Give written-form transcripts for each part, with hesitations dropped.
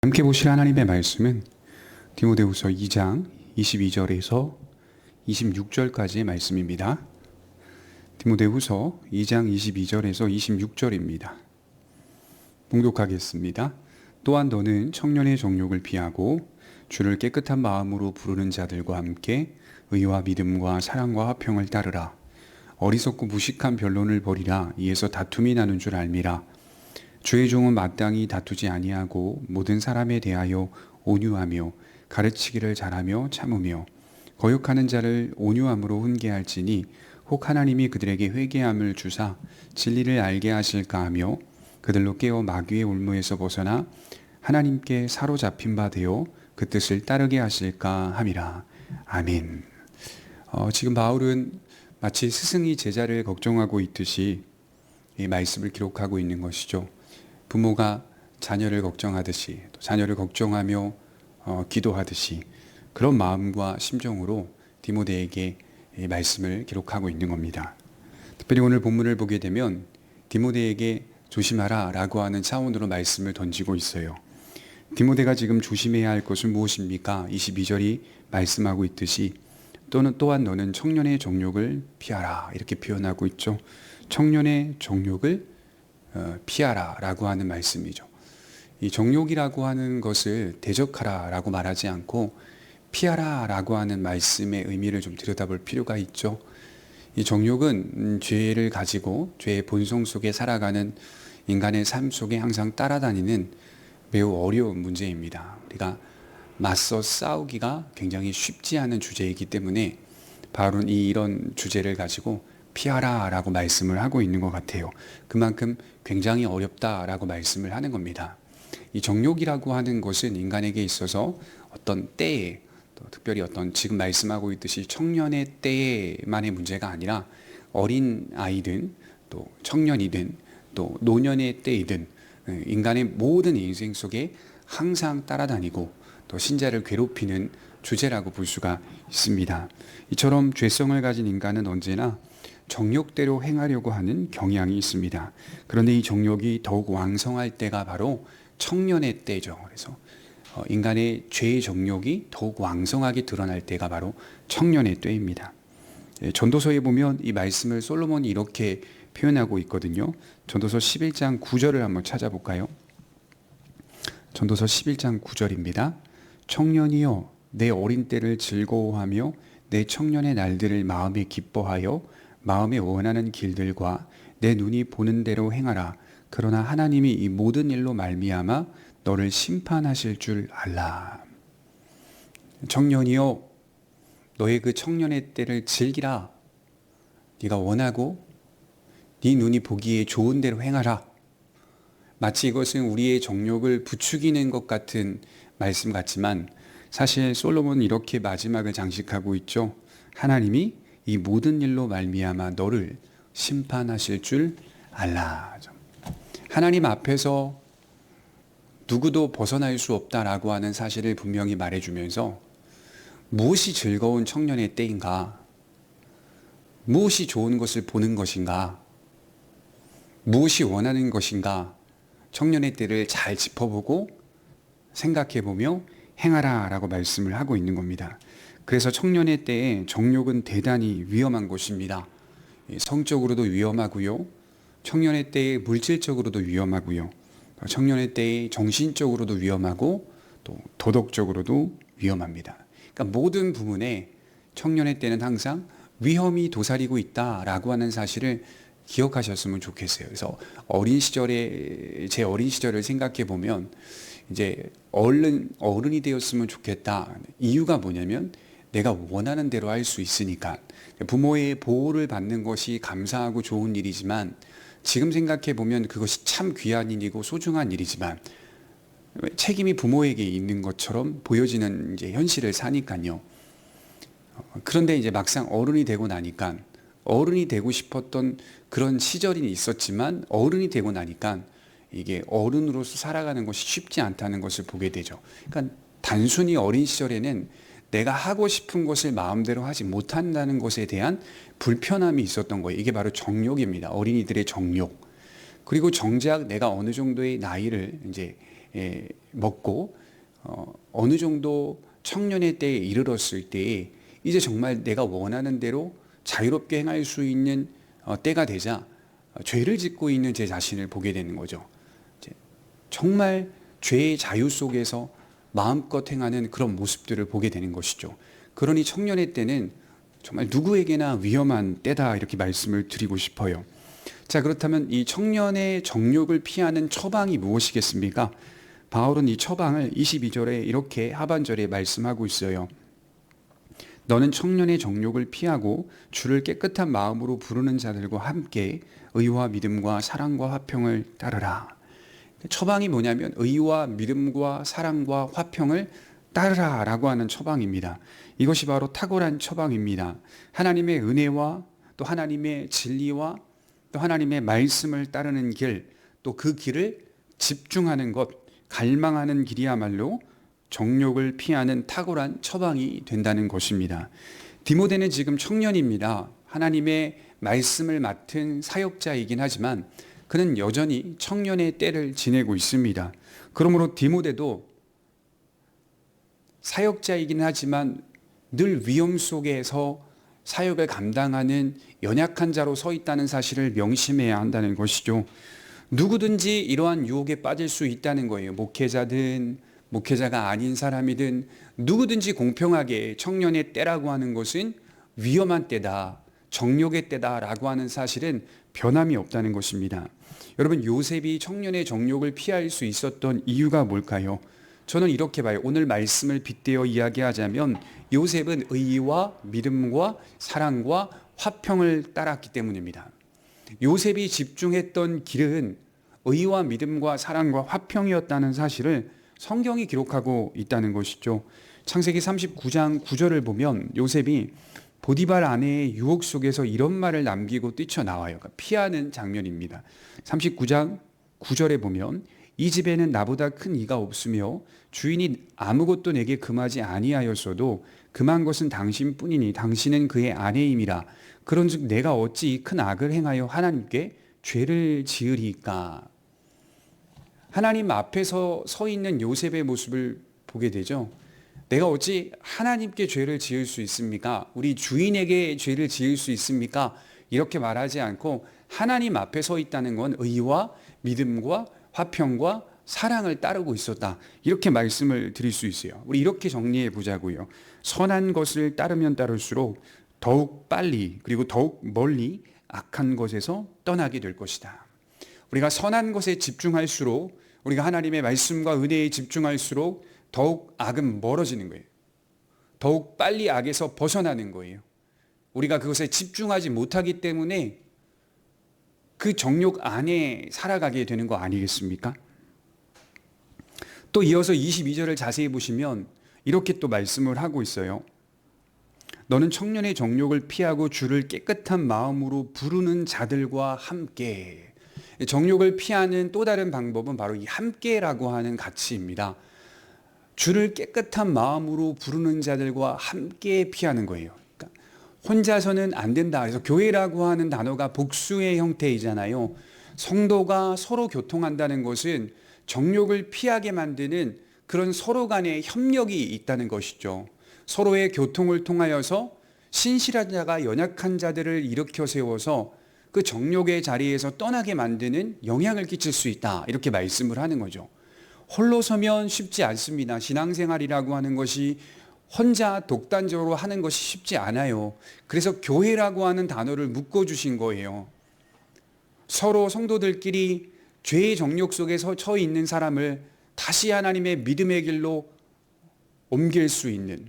함께 보실 하나님의 말씀은 디모데후서 2장 22절에서 26절까지의 말씀입니다. 디모데후서 2장 22절에서 26절입니다. 봉독하겠습니다. 또한 너는 청년의 정욕을 피하고 주를 깨끗한 마음으로 부르는 자들과 함께 의와 믿음과 사랑과 화평을 따르라. 어리석고 무식한 변론을 버리라. 이에서 다툼이 나는 줄 알미라. 주의 종은 마땅히 다투지 아니하고 모든 사람에 대하여 온유하며 가르치기를 잘하며 참으며 거역하는 자를 온유함으로 훈계할지니 혹 하나님이 그들에게 회개함을 주사 진리를 알게 하실까 하며 그들로 깨어 마귀의 올무에서 벗어나 하나님께 사로잡힌 바 되어 그 뜻을 따르게 하실까 함이라. 아멘. 지금 바울은 마치 스승이 제자를 걱정하고 있듯이 이 말씀을 기록하고 있는 것이죠. 부모가 자녀를 걱정하듯이 또 자녀를 걱정하며 기도하듯이 그런 마음과 심정으로 디모데에게 이 말씀을 기록하고 있는 겁니다. 특별히 오늘 본문을 보게 되면 디모데에게 조심하라 라고 하는 차원으로 말씀을 던지고 있어요. 디모데가 지금 조심해야 할 것은 무엇입니까? 22절이 말씀하고 있듯이 또한 너는 청년의 정욕을 피하라 이렇게 표현하고 있죠. 청년의 정욕을 피하라 라고 하는 말씀이죠. 이 정욕이라고 하는 것을 대적하라 라고 말하지 않고 피하라 라고 하는 말씀의 의미를 좀 들여다볼 필요가 있죠. 이 정욕은 죄를 가지고 죄의 본성 속에 살아가는 인간의 삶 속에 항상 따라다니는 매우 어려운 문제입니다. 우리가 맞서 싸우기가 굉장히 쉽지 않은 주제이기 때문에 바울은 이런 주제를 가지고 피하라 라고 말씀을 하고 있는 것 같아요. 그만큼 굉장히 어렵다라고 말씀을 하는 겁니다. 이 정욕이라고 하는 것은 인간에게 있어서 어떤 때에 또 특별히 어떤 지금 말씀하고 있듯이 청년의 때에만의 문제가 아니라 어린 아이든 또 청년이든 또 노년의 때이든 인간의 모든 인생 속에 항상 따라다니고 또 신자를 괴롭히는 주제라고 볼 수가 있습니다. 이처럼 죄성을 가진 인간은 언제나 정욕대로 행하려고 하는 경향이 있습니다. 그런데 이 정욕이 더욱 왕성할 때가 바로 청년의 때죠. 그래서 인간의 죄의 정욕이 더욱 왕성하게 드러날 때가 바로 청년의 때입니다. 전도서에 보면 이 말씀을 솔로몬이 이렇게 표현하고 있거든요. 전도서 11장 9절을 한번 찾아볼까요? 전도서 11장 9절입니다. 청년이여 내 어린 때를 즐거워하며 내 청년의 날들을 마음에 기뻐하여 마음에 원하는 길들과 내 눈이 보는 대로 행하라. 그러나 하나님이 이 모든 일로 말미암아 너를 심판하실 줄 알라. 청년이여 너의 그 청년의 때를 즐기라. 네가 원하고 네 눈이 보기에 좋은 대로 행하라. 마치 이것은 우리의 정욕을 부추기는 것 같은 말씀 같지만 사실 솔로몬은 이렇게 마지막을 장식하고 있죠. 하나님이 이 모든 일로 말미암아 너를 심판하실 줄 알라. 하나님 앞에서 누구도 벗어날 수 없다라고 하는 사실을 분명히 말해주면서 무엇이 즐거운 청년의 때인가? 무엇이 좋은 것을 보는 것인가? 무엇이 원하는 것인가? 청년의 때를 잘 짚어보고 생각해보며 행하라 라고 말씀을 하고 있는 겁니다. 그래서 청년의 때에 정욕은 대단히 위험한 것입니다. 성적으로도 위험하고요. 청년의 때에 물질적으로도 위험하고요. 청년의 때에 정신적으로도 위험하고 또 도덕적으로도 위험합니다. 그러니까 모든 부분에 청년의 때는 항상 위험이 도사리고 있다라고 하는 사실을 기억하셨으면 좋겠어요. 그래서 제 어린 시절을 생각해 보면 이제 어른이 되었으면 좋겠다. 이유가 뭐냐면 내가 원하는 대로 할 수 있으니까. 부모의 보호를 받는 것이 감사하고 좋은 일이지만 지금 생각해 보면 그것이 참 귀한 일이고 소중한 일이지만 책임이 부모에게 있는 것처럼 보여지는 이제 현실을 사니까요. 그런데 이제 막상 어른이 되고 나니까 어른이 되고 싶었던 그런 시절이 있었지만 어른이 되고 나니까 이게 어른으로서 살아가는 것이 쉽지 않다는 것을 보게 되죠. 그러니까 단순히 어린 시절에는 내가 하고 싶은 것을 마음대로 하지 못한다는 것에 대한 불편함이 있었던 거예요. 이게 바로 정욕입니다. 어린이들의 정욕. 그리고 정작 내가 어느 정도의 나이를 이제 먹고 어느 정도 청년의 때에 이르렀을 때에 이제 정말 내가 원하는 대로 자유롭게 행할 수 있는 때가 되자 죄를 짓고 있는 제 자신을 보게 되는 거죠. 정말 죄의 자유 속에서 마음껏 행하는 그런 모습들을 보게 되는 것이죠. 그러니 청년의 때는 정말 누구에게나 위험한 때다, 이렇게 말씀을 드리고 싶어요. 자, 그렇다면 이 청년의 정욕을 피하는 처방이 무엇이겠습니까? 바울은 이 처방을 22절에 이렇게 하반절에 말씀하고 있어요. 너는 청년의 정욕을 피하고 주를 깨끗한 마음으로 부르는 자들과 함께 의와 믿음과 사랑과 화평을 따르라. 처방이 뭐냐면 의와 믿음과 사랑과 화평을 따르라 라고 하는 처방입니다. 이것이 바로 탁월한 처방입니다. 하나님의 은혜와 또 하나님의 진리와 또 하나님의 말씀을 따르는 길, 또 그 길을 집중하는 것, 갈망하는 길이야말로 정욕을 피하는 탁월한 처방이 된다는 것입니다. 디모데는 지금 청년입니다. 하나님의 말씀을 맡은 사역자이긴 하지만 그는 여전히 청년의 때를 지내고 있습니다. 그러므로 디모데도 사역자이긴 하지만 늘 위험 속에서 사역을 감당하는 연약한 자로 서 있다는 사실을 명심해야 한다는 것이죠. 누구든지 이러한 유혹에 빠질 수 있다는 거예요. 목회자든 목회자가 아닌 사람이든 누구든지 공평하게 청년의 때라고 하는 것은 위험한 때다, 정욕의 때다라고 하는 사실은 변함이 없다는 것입니다. 여러분, 요셉이 청년의 정욕을 피할 수 있었던 이유가 뭘까요? 저는 이렇게 봐요. 오늘 말씀을 빗대어 이야기하자면 요셉은 의와 믿음과 사랑과 화평을 따랐기 때문입니다. 요셉이 집중했던 길은 의와 믿음과 사랑과 화평이었다는 사실을 성경이 기록하고 있다는 것이죠. 창세기 39장 9절을 보면 요셉이 보디발 아내의 유혹 속에서 이런 말을 남기고 뛰쳐나와요. 그러니까 피하는 장면입니다. 39장 9절에 보면 이 집에는 나보다 큰 이가 없으며 주인이 아무것도 내게 금하지 아니하였어도 금한 것은 당신뿐이니 당신은 그의 아내임이라. 그런즉 내가 어찌 이 큰 악을 행하여 하나님께 죄를 지으리까. 하나님 앞에서 서 있는 요셉의 모습을 보게 되죠. 내가 어찌 하나님께 죄를 지을 수 있습니까? 우리 주인에게 죄를 지을 수 있습니까? 이렇게 말하지 않고 하나님 앞에 서 있다는 건 의와 믿음과 화평과 사랑을 따르고 있었다, 이렇게 말씀을 드릴 수 있어요. 우리 이렇게 정리해 보자고요. 선한 것을 따르면 따를수록 더욱 빨리 그리고 더욱 멀리 악한 것에서 떠나게 될 것이다. 우리가 선한 것에 집중할수록, 우리가 하나님의 말씀과 은혜에 집중할수록 더욱 악은 멀어지는 거예요. 더욱 빨리 악에서 벗어나는 거예요. 우리가 그것에 집중하지 못하기 때문에 그 정욕 안에 살아가게 되는 거 아니겠습니까? 또 이어서 22절을 자세히 보시면 이렇게 또 말씀을 하고 있어요. 너는 청년의 정욕을 피하고 주를 깨끗한 마음으로 부르는 자들과 함께. 정욕을 피하는 또 다른 방법은 바로 이 함께라고 하는 가치입니다. 주를 깨끗한 마음으로 부르는 자들과 함께 피하는 거예요. 그러니까 혼자서는 안 된다. 그래서 교회라고 하는 단어가 복수의 형태이잖아요. 성도가 서로 교통한다는 것은 정욕을 피하게 만드는 그런 서로 간의 협력이 있다는 것이죠. 서로의 교통을 통하여서 신실한 자가 연약한 자들을 일으켜 세워서 그 정욕의 자리에서 떠나게 만드는 영향을 끼칠 수 있다, 이렇게 말씀을 하는 거죠. 홀로 서면 쉽지 않습니다. 신앙생활이라고 하는 것이 혼자 독단적으로 하는 것이 쉽지 않아요. 그래서 교회라고 하는 단어를 묶어주신 거예요. 서로 성도들끼리 죄의 정욕 속에 처해 있는 사람을 다시 하나님의 믿음의 길로 옮길 수 있는,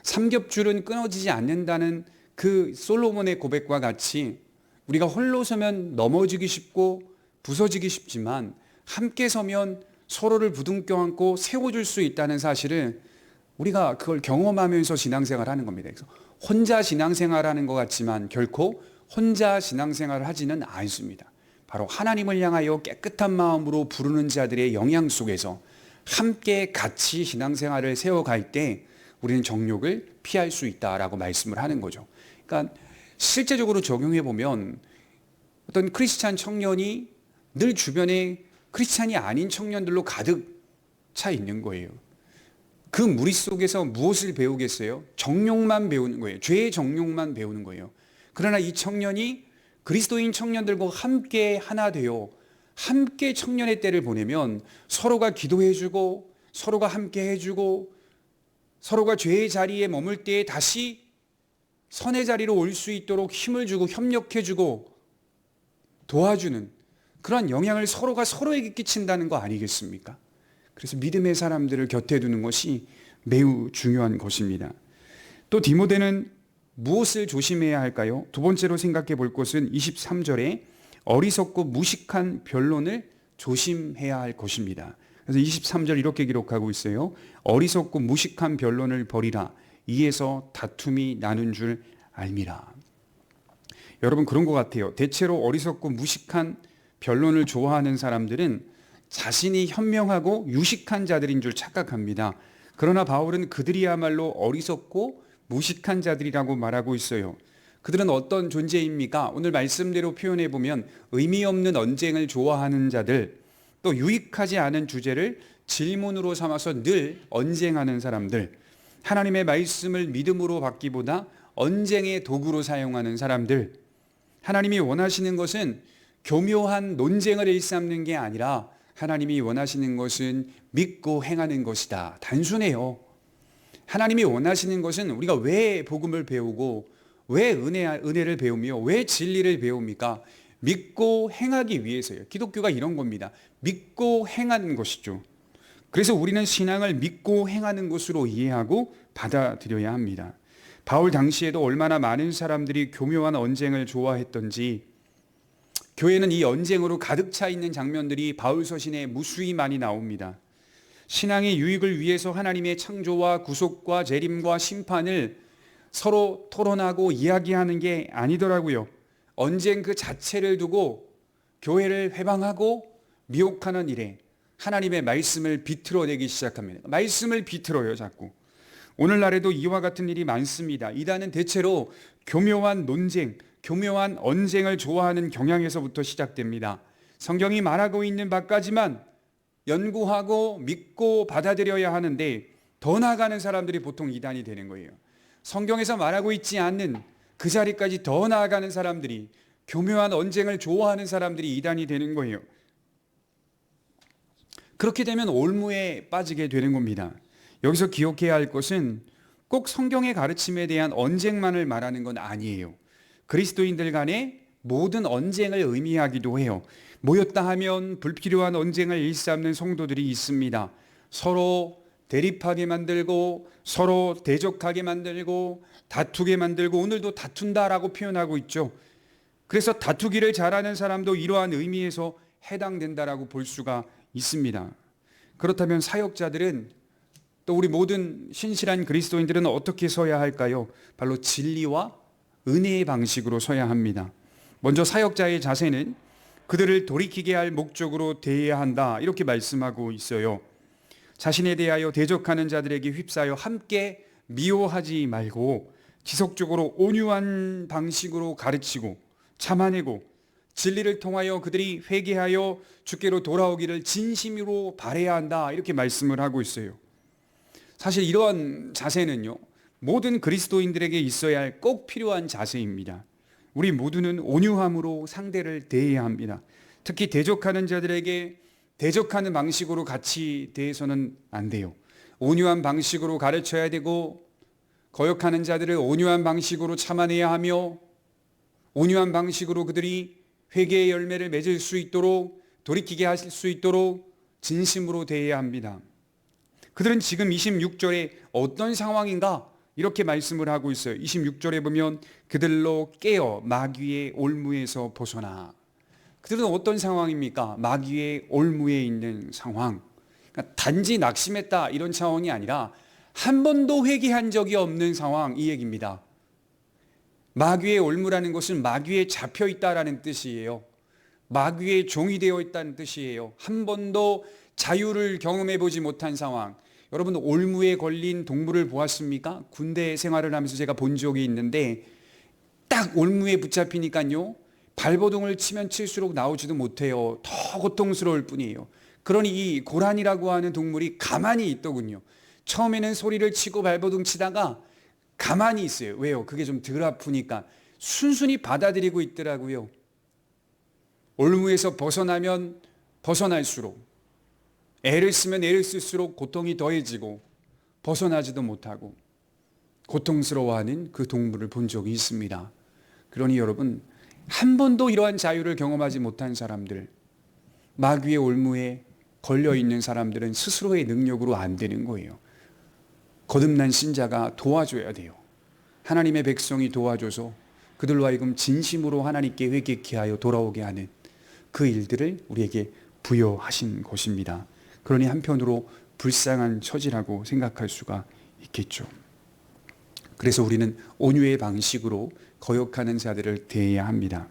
삼겹줄은 끊어지지 않는다는 그 솔로몬의 고백과 같이 우리가 홀로 서면 넘어지기 쉽고 부서지기 쉽지만 함께 서면 서로를 부둥켜 안고 세워줄 수 있다는 사실을 우리가 그걸 경험하면서 신앙생활을 하는 겁니다. 그래서 혼자 신앙생활하는 것 같지만 결코 혼자 신앙생활을 하지는 않습니다. 바로 하나님을 향하여 깨끗한 마음으로 부르는 자들의 영향 속에서 함께 같이 신앙생활을 세워갈 때 우리는 정욕을 피할 수 있다라고 말씀을 하는 거죠. 그러니까 실제적으로 적용해 보면 어떤 크리스찬 청년이 늘 주변에 크리스찬이 아닌 청년들로 가득 차 있는 거예요. 그 무리 속에서 무엇을 배우겠어요? 정욕만 배우는 거예요. 죄의 정욕만 배우는 거예요. 그러나 이 청년이 그리스도인 청년들과 함께 하나 되어 함께 청년의 때를 보내면 서로가 기도해주고 서로가 함께 해주고 서로가 죄의 자리에 머물 때에 다시 선의 자리로 올 수 있도록 힘을 주고 협력해주고 도와주는 그런 영향을 서로가 서로에게 끼친다는 거 아니겠습니까? 그래서 믿음의 사람들을 곁에 두는 것이 매우 중요한 것입니다. 또 디모데는 무엇을 조심해야 할까요? 두 번째로 생각해 볼 것은 23절에 어리석고 무식한 변론을 조심해야 할 것입니다. 그래서 23절 이렇게 기록하고 있어요. 어리석고 무식한 변론을 버리라. 이에서 다툼이 나는 줄 알미라. 여러분 그런 것 같아요. 대체로 어리석고 무식한 변론을 좋아하는 사람들은 자신이 현명하고 유식한 자들인 줄 착각합니다. 그러나 바울은 그들이야말로 어리석고 무식한 자들이라고 말하고 있어요. 그들은 어떤 존재입니까? 오늘 말씀대로 표현해 보면 의미 없는 언쟁을 좋아하는 자들, 또 유익하지 않은 주제를 질문으로 삼아서 늘 언쟁하는 사람들, 하나님의 말씀을 믿음으로 받기보다 언쟁의 도구로 사용하는 사람들, 하나님이 원하시는 것은 교묘한 논쟁을 일삼는 게 아니라 하나님이 원하시는 것은 믿고 행하는 것이다. 단순해요. 하나님이 원하시는 것은 우리가 왜 복음을 배우고 왜 은혜를 배우며 왜 진리를 배웁니까? 믿고 행하기 위해서요. 기독교가 이런 겁니다. 믿고 행하는 것이죠. 그래서 우리는 신앙을 믿고 행하는 것으로 이해하고 받아들여야 합니다. 바울 당시에도 얼마나 많은 사람들이 교묘한 언쟁을 좋아했던지 교회는 이 언쟁으로 가득 차 있는 장면들이 바울 서신에 무수히 많이 나옵니다. 신앙의 유익을 위해서 하나님의 창조와 구속과 재림과 심판을 서로 토론하고 이야기하는 게 아니더라고요. 언쟁 그 자체를 두고 교회를 회방하고 미혹하는 일에 하나님의 말씀을 비틀어내기 시작합니다. 말씀을 비틀어요, 자꾸. 오늘날에도 이와 같은 일이 많습니다. 이단은 대체로 교묘한 논쟁, 교묘한 언쟁을 좋아하는 경향에서부터 시작됩니다. 성경이 말하고 있는 바까지만 연구하고 믿고 받아들여야 하는데 더 나아가는 사람들이 보통 이단이 되는 거예요. 성경에서 말하고 있지 않는 그 자리까지 더 나아가는 사람들이, 교묘한 언쟁을 좋아하는 사람들이 이단이 되는 거예요. 그렇게 되면 올무에 빠지게 되는 겁니다. 여기서 기억해야 할 것은 꼭 성경의 가르침에 대한 언쟁만을 말하는 건 아니에요. 그리스도인들 간의 모든 언쟁을 의미하기도 해요. 모였다 하면 불필요한 언쟁을 일삼는 성도들이 있습니다. 서로 대립하게 만들고 서로 대적하게 만들고 다투게 만들고 오늘도 다툰다라고 표현하고 있죠. 그래서 다투기를 잘하는 사람도 이러한 의미에서 해당된다라고 볼 수가 있습니다. 그렇다면 사역자들은 또 우리 모든 신실한 그리스도인들은 어떻게 서야 할까요? 바로 진리와 은혜의 방식으로 서야 합니다. 먼저 사역자의 자세는 그들을 돌이키게 할 목적으로 대해야 한다 이렇게 말씀하고 있어요. 자신에 대하여 대적하는 자들에게 휩싸여 함께 미워하지 말고 지속적으로 온유한 방식으로 가르치고 참아내고 진리를 통하여 그들이 회개하여 주께로 돌아오기를 진심으로 바라야 한다 이렇게 말씀을 하고 있어요. 사실 이러한 자세는요, 모든 그리스도인들에게 있어야 할 꼭 필요한 자세입니다. 우리 모두는 온유함으로 상대를 대해야 합니다. 특히 대적하는 자들에게 대적하는 방식으로 같이 대해서는 안 돼요. 온유한 방식으로 가르쳐야 되고 거역하는 자들을 온유한 방식으로 참아내야 하며 온유한 방식으로 그들이 회개의 열매를 맺을 수 있도록 돌이키게 하실 수 있도록 진심으로 대해야 합니다. 그들은 지금 26절에 어떤 상황인가 이렇게 말씀을 하고 있어요. 26절에 보면 그들로 깨어 마귀의 올무에서 벗어나. 그들은 어떤 상황입니까? 마귀의 올무에 있는 상황. 그러니까 단지 낙심했다 이런 차원이 아니라 한 번도 회개한 적이 없는 상황 이 얘기입니다. 마귀의 올무라는 것은 마귀에 잡혀 있다라는 뜻이에요. 마귀의 종이 되어 있다는 뜻이에요. 한 번도 자유를 경험해 보지 못한 상황. 여러분 올무에 걸린 동물을 보았습니까? 군대 생활을 하면서 제가 본 적이 있는데 딱 올무에 붙잡히니까요 발버둥을 치면 칠수록 나오지도 못해요. 더 고통스러울 뿐이에요. 그러니 이 고란이라고 하는 동물이 가만히 있더군요. 처음에는 소리를 치고 발버둥 치다가 가만히 있어요. 왜요? 그게 좀 덜 아프니까 순순히 받아들이고 있더라고요. 올무에서 벗어나면 벗어날수록, 애를 쓰면 애를 쓸수록 고통이 더해지고 벗어나지도 못하고 고통스러워하는 그 동물을 본 적이 있습니다. 그러니 여러분, 한 번도 이러한 자유를 경험하지 못한 사람들, 마귀의 올무에 걸려있는 사람들은 스스로의 능력으로 안 되는 거예요. 거듭난 신자가 도와줘야 돼요. 하나님의 백성이 도와줘서 그들로 하여금 진심으로 하나님께 회개케 하여 돌아오게 하는 그 일들을 우리에게 부여하신 것입니다. 그러니 한편으로 불쌍한 처지라고 생각할 수가 있겠죠. 그래서 우리는 온유의 방식으로 거역하는 자들을 대해야 합니다.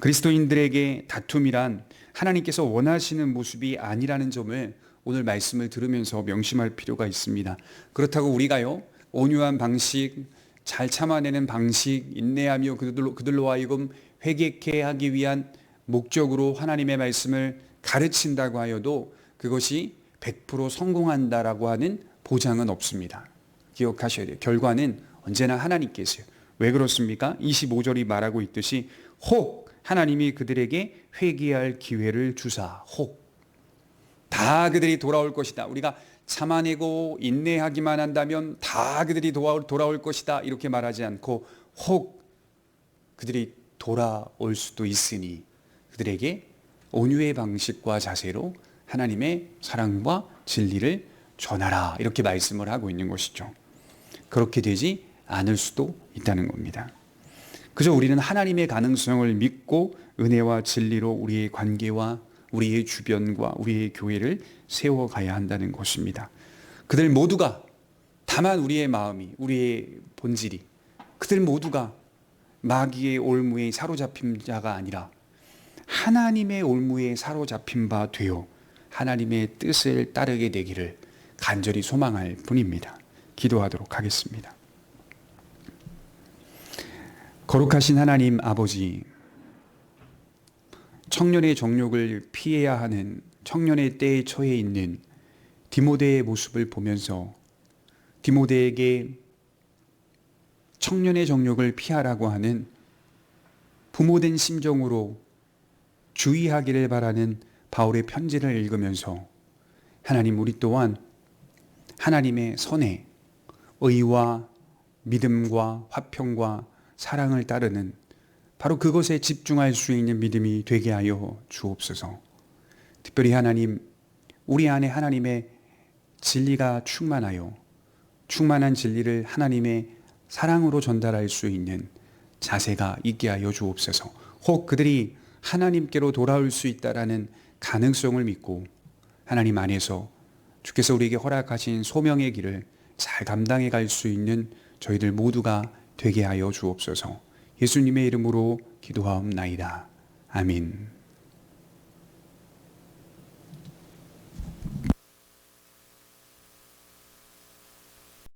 그리스도인들에게 다툼이란 하나님께서 원하시는 모습이 아니라는 점을 오늘 말씀을 들으면서 명심할 필요가 있습니다. 그렇다고 우리가요, 온유한 방식, 잘 참아내는 방식, 인내하며 그들로 하여금 회개케 하기 위한 목적으로 하나님의 말씀을 가르친다고 하여도 그것이 100% 성공한다라고 하는 보장은 없습니다. 기억하셔야 돼요. 결과는 언제나 하나님께서요. 왜 그렇습니까? 25절이 말하고 있듯이 혹 하나님이 그들에게 회개할 기회를 주사, 혹 다 그들이 돌아올 것이다. 우리가 참아내고 인내하기만 한다면 다 그들이 돌아올 것이다. 이렇게 말하지 않고 혹 그들이 돌아올 수도 있으니 그들에게 온유의 방식과 자세로 하나님의 사랑과 진리를 전하라. 이렇게 말씀을 하고 있는 것이죠. 그렇게 되지 않을 수도 있다는 겁니다. 그저 우리는 하나님의 가능성을 믿고 은혜와 진리로 우리의 관계와 우리의 주변과 우리의 교회를 세워가야 한다는 것입니다. 그들 모두가, 다만 우리의 마음이, 우리의 본질이, 그들 모두가 마귀의 올무에 사로잡힌 자가 아니라 하나님의 올무에 사로잡힌 바 되어 하나님의 뜻을 따르게 되기를 간절히 소망할 뿐입니다. 기도하도록 하겠습니다. 거룩하신 하나님 아버지, 청년의 정욕을 피해야 하는 청년의 때에 처해 있는 디모데의 모습을 보면서 디모데에게 청년의 정욕을 피하라고 하는 부모된 심정으로 주의하기를 바라는 바울의 편지를 읽으면서 하나님, 우리 또한 하나님의 선에 의와 믿음과 화평과 사랑을 따르는 바로 그것에 집중할 수 있는 믿음이 되게 하여 주옵소서. 특별히 하나님, 우리 안에 하나님의 진리가 충만하여 충만한 진리를 하나님의 사랑으로 전달할 수 있는 자세가 있게 하여 주옵소서. 혹 그들이 하나님께로 돌아올 수 있다라는 가능성을 믿고 하나님 안에서 주께서 우리에게 허락하신 소명의 길을 잘 감당해 갈 수 있는 저희들 모두가 되게 하여 주옵소서. 예수님의 이름으로 기도하옵나이다. 아멘.